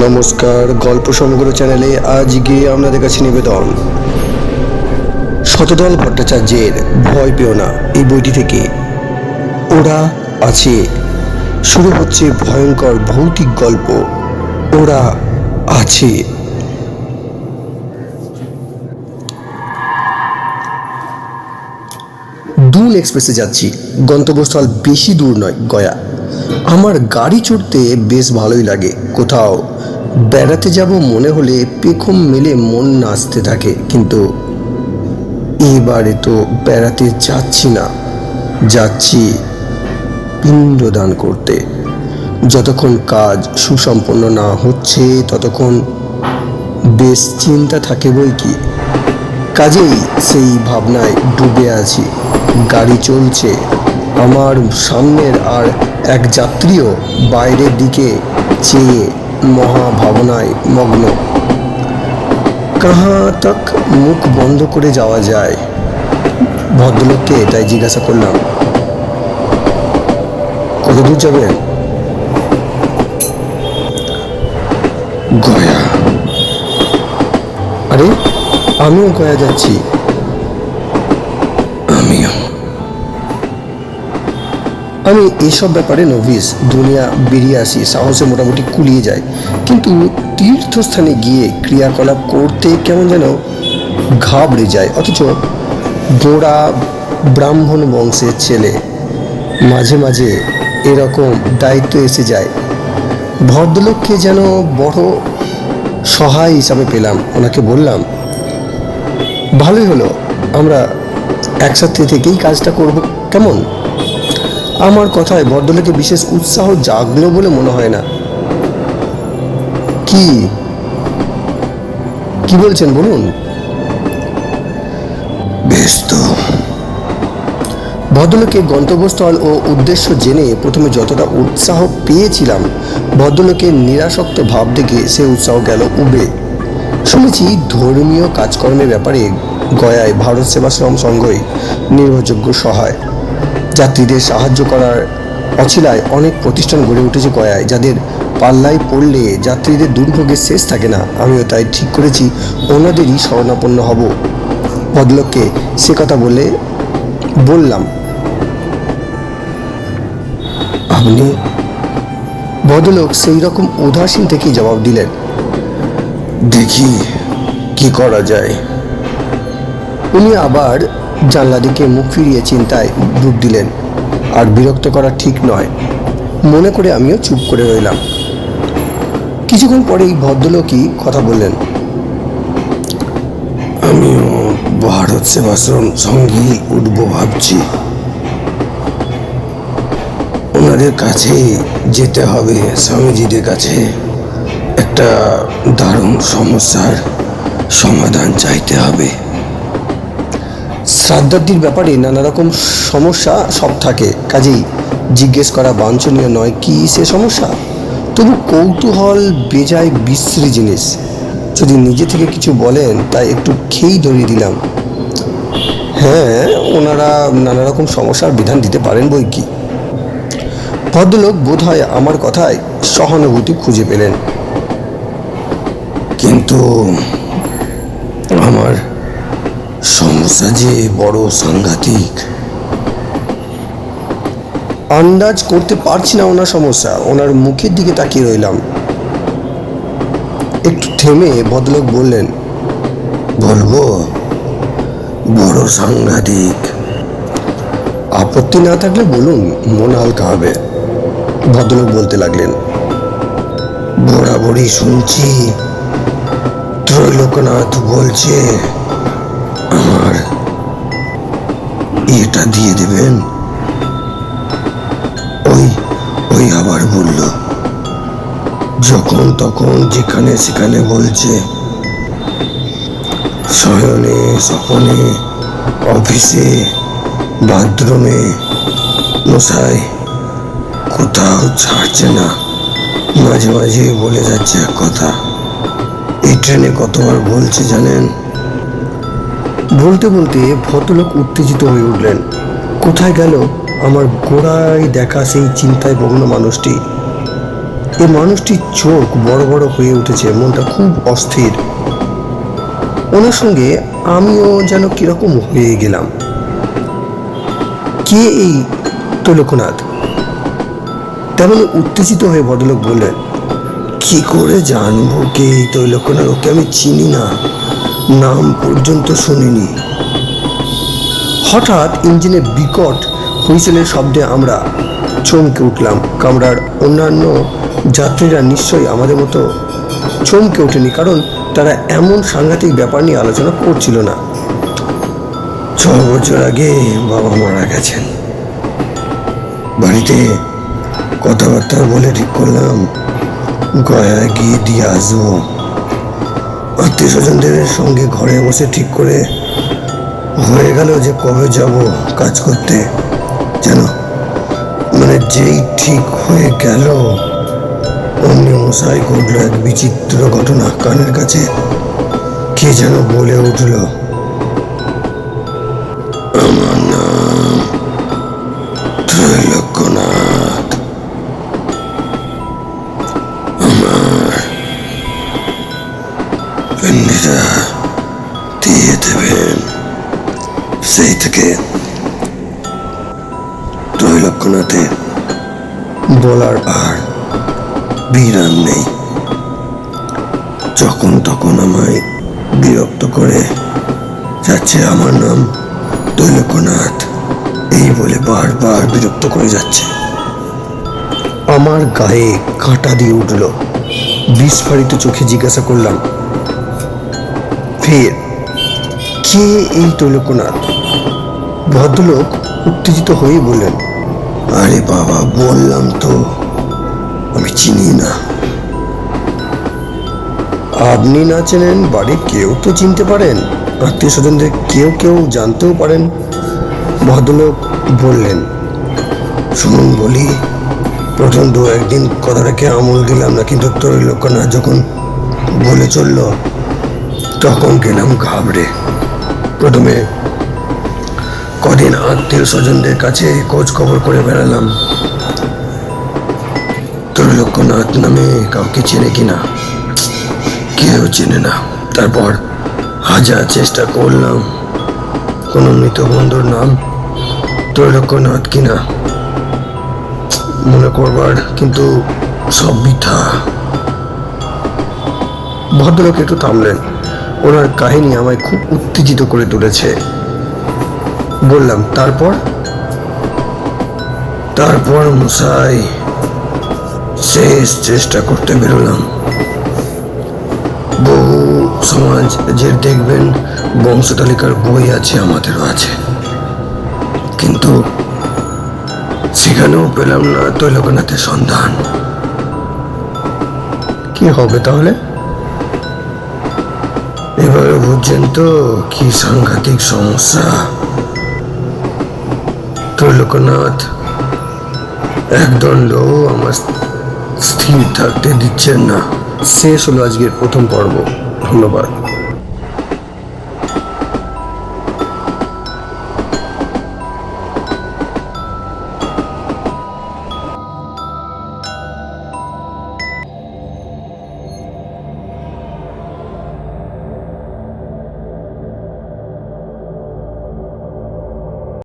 নমস্কার, গল্প সমগ্র চ্যানেলে আজকে আপনাদের কাছে নিবেদন শতদল ভট্টাচার্যের ভয় পেও না এই বইটি থেকে ওরা আছে। শুরু হচ্ছে ভয়ঙ্কর ভৌতিক গল্প ওরা আছে। দুন এক্সপ্রেসে যাচ্ছি। গন্তব্যস্থল বেশি দূর নয়, গয়া। আমার গাড়ি চড়তে বেশ ভালোই লাগে। কোথাও বেড়াতে যাব মনে হলে পেখম মেলে মন নাচতে থাকে, কিন্তু এবারে তো বেড়াতে যাচ্ছি না, যাচ্ছি পিণ্ডদান করতে। যতক্ষণ কাজ সুসম্পন্ন না হচ্ছে ততক্ষণ বেশ চিন্তা থাকে বই কি। কাজেই সেই ভাবনায় ডুবে আছি। গাড়ি চলছে, আমার সামনের আর এক যাত্রীও বাইরের দিকে চেয়ে মহা ভাবনায় মগ্ন। কাহা তক মুখ বন্ধ করে যাওয়া যায়? ভদ্রলোককে তাই জিজ্ঞাসা করলাম, কত দূর যাবেন? গয়া। আরে, আমিও গয়া যাচ্ছি। আমি এইসব ব্যাপারে নভিস। দুনিয়া বেরিয়ে আসি, সাহসে মোটামুটি কুলিয়ে যায়, কিন্তু তীর্থস্থানে গিয়ে ক্রিয়াকলাপ করতে কেমন যেন ঘাবড়ে যায়। অথচ গোড়া ব্রাহ্মণ বংশের ছেলে, মাঝে মাঝে এরকম দায়িত্ব এসে যায়। ভদ্রলোককে যেন বড় সহায় হিসাবে পেলাম। ওনাকে বললাম, ভালোই হলো, আমরা একসাথে থেকেই কাজটা করব, কেমন? আমার কথায় ভদ্রলোকে বিশেষ উৎসাহ জাগলো বলে মনে হয় না। কি কি বলছেন বলুন। বেশ তো। ভদ্রলোকের গন্তব্যস্থল ও উদ্দেশ্য জেনে প্রথমে যতটা উৎসাহ পেয়েছিলাম, ভদ্রলোকের নিরাসক্ত ভাব দেখে সে উৎসাহ গেল উবে। শুনেছি ধর্মীয় কাজকর্মের ব্যাপারে গয়ায় ভারত সেবাশ্রম সংঘই নির্ভরযোগ্য সহায়। যাত্রীদের সাহায্য করার অছিলায় অনেক প্রতিষ্ঠান গড়ে উঠেছে গয়ায়, যাদের পাল্লায় পড়লে যাত্রীদের দুর্ভোগের শেষ থাকে না। আমিও তাই ঠিক করেছি ওনাদেরই শরণাপন্ন হব। ভদ্রলোককে সে কথা বললাম, আপনি? ভদ্রলোক সেই রকম উদাসীন থেকেই জবাব দিলেন, দেখি কি করা যায়। উনি আবার জানলা দিকে মুখ ফিরিয়ে চিন্তায় ডুব দিলেন। আর বিরক্ত করা ঠিক নয় মনে করে আমিও চুপ করে রইলাম। কিছুক্ষণ পরেই ভদ্রলোকই কথা বললেন, আমিও ভারত সেবাশ্রম সঙ্গী উঠব ভাবছি। ওনাদের কাছে যেতে হবে, স্বামীজিদের কাছে। একটা দারুণ সমস্যার সমাধান চাইতে হবে। শ্রাদ্ধাদির ব্যাপারে নানা রকম সমস্যা সব থাকে, কাজেই জিজ্ঞেস করা বাঞ্ছনীয় নয় কি সে সমস্যা। তবু কৌতূহল বেজায় বিশ্রী জিনিস। যদি নিজে থেকে কিছু বলেন তাই একটু খেই ধরিয়ে দিলাম। হ্যাঁ, ওনারা নানা রকম সমস্যার বিধান দিতে পারেন বই কি। ভদ্রলোক বোধ হয় আমার কথায় সহানুভূতি খুঁজে পেলেন। কিন্তু আমার সমস্যা যে বড় সাংঘাতিক। আন্দাজ করতে পারছি না ওনার সমস্যা। ওনার মুখের দিকে তাকিয়ে রইলাম। একটু থেমে ভদ্রলোক বললেন, বলবো? বড় সাংঘাতিক। আপত্তি না থাকলে বলুন, মন হালকা হবে। ভদ্রলোক বলতে লাগলেন, বরাবরই শুনছি ত্রৈলোকনাথ বলছে আমার এটা দিয়ে দেবেন। ওই আবার বলল, যখন তখন যেখানে সেখানে বলছে, শয়নে স্বপনে অফিসে বাথরুমে, মশাই কোথাও ছাড়ছে না। মাঝে মাঝে বলে যাচ্ছে এক কথা। এই ট্রেনে কতবার বলছে জানেন? বলতে বলতে ভদ্রলোক উত্তেজিত হয়ে উঠলেন। কোথায় গেল আমার গোড়ায় দেখা সেই চিন্তায় মগ্ন মানুষটি? এ মানুষটির চোখ বড় বড় হয়ে উঠেছে, মনটা খুব অস্থির। ওনার সঙ্গে আমিও যেন কিরকম হয়ে গেলাম। কে এই ত্রৈলোক্যনাথ? তেমন উত্তেজিত হয়ে ভদ্রলোক বললেন, কি করে জানবো কে এই ত্রৈলোক্যনাথ? ওকে আমি চিনি না, নাম পর্যন্ত শুনিনি। হঠাৎ ইঞ্জিনের বিকট হুইসেলের শব্দে আমরা চমকে উঠলাম। কামরার অন্যান্য যাত্রীরা নিশ্চয়ই আমাদের মতো চমকে ওঠেনি, কারণ তারা এমন সাংঘাতিক ব্যাপার নিয়ে আলোচনা করছিল না। 6 বছর আগে বাবা মারা গেছেন। বাড়িতে কথাবার্তা বলে ঠিক করলাম গয়া গিয়ে দিয়ে আসবো। আত্মীয় স্বজনদের সঙ্গে ঘরে বসে ঠিক করে হয়ে গেল যে কবে যাব কাজ করতে। যেন যেই ঠিক হয়ে গেল অমনি মশাই ঘটল এক বিচিত্র ঘটনা। কানের কাছে কে যেন বলে উঠল, আমার নাম ত্রৈলোক্যনাথ, আমার পেন্নিটা দিয়ে দেবেন। সেই থেকে ত্রৈলোক্যনাথের বলার আর বিরাম নেই। যখন তখন আমায় বিরক্ত করে যাচ্ছে, আমার নাম ত্রৈলোক্যনাথ এই বলে বারবার বিরক্ত করে যাচ্ছে। আমার গায়ে কাঁটা দিয়ে উঠল। বিস্ফারিত চোখে জিজ্ঞাসা করলাম, ফের কে এই ত্রৈলোক্যনাথ? ভদ্রলোক উত্তেজিত হয়ে বললেন, আরে বাবা, বললাম তো আমি চিনি না। আপনি না চেনেন বাড়ির কেউ তো চিনতে পারেন, আত্মীয় স্বজনদের কেউ কেউ জানতেও পারেন। ভদ্রলোক বললেন, শুনুন বলি, প্রথম 2-1 দিন কথাটাকে আমল দিলাম না, কিন্তু ত্রৈলোক্যনাথ যখন বলে চলল তখন গেলাম ঘাবড়ে। প্রথমে কদিন আত্মীয় স্বজনদের কাছে খোঁজ খবর করে বেড়ালাম ত্রৈলোক্যনাথ নামে কাউকে চেনে কিনা। কেউ চেনে না। তারপর হাজার চেষ্টা করলাম কোনো মৃত বন্ধুর নাম ত্রৈলোক্যনাথ কিনা মনে করবার, কিন্তু সব বৃথা। ভদ্রলোক একটু থামলেন। ওনার কাহিনী আমায় খুব উত্তেজিত করে তুলেছে। বললাম, তারপর মশাই শেষ চেষ্টা করতে বেরোলাম। বহু সমাজের দেখবেন বংশতালিকার বই আছে, আমাদেরও আছে, কিন্তু সেখানেও পেলাম না ত্রৈলোক্যনাথের সন্ধান। কি হবে তাহলে? এবারে বুঝছেন তো কি সাংঘাতিক সমস্যা। ত্রৈলোক্যনাথ একদণ্ডও আমার স্থির থাকতে দিচ্ছেন না। শেষ হলো আজকের প্রথম পর্ব। ধন্যবাদ।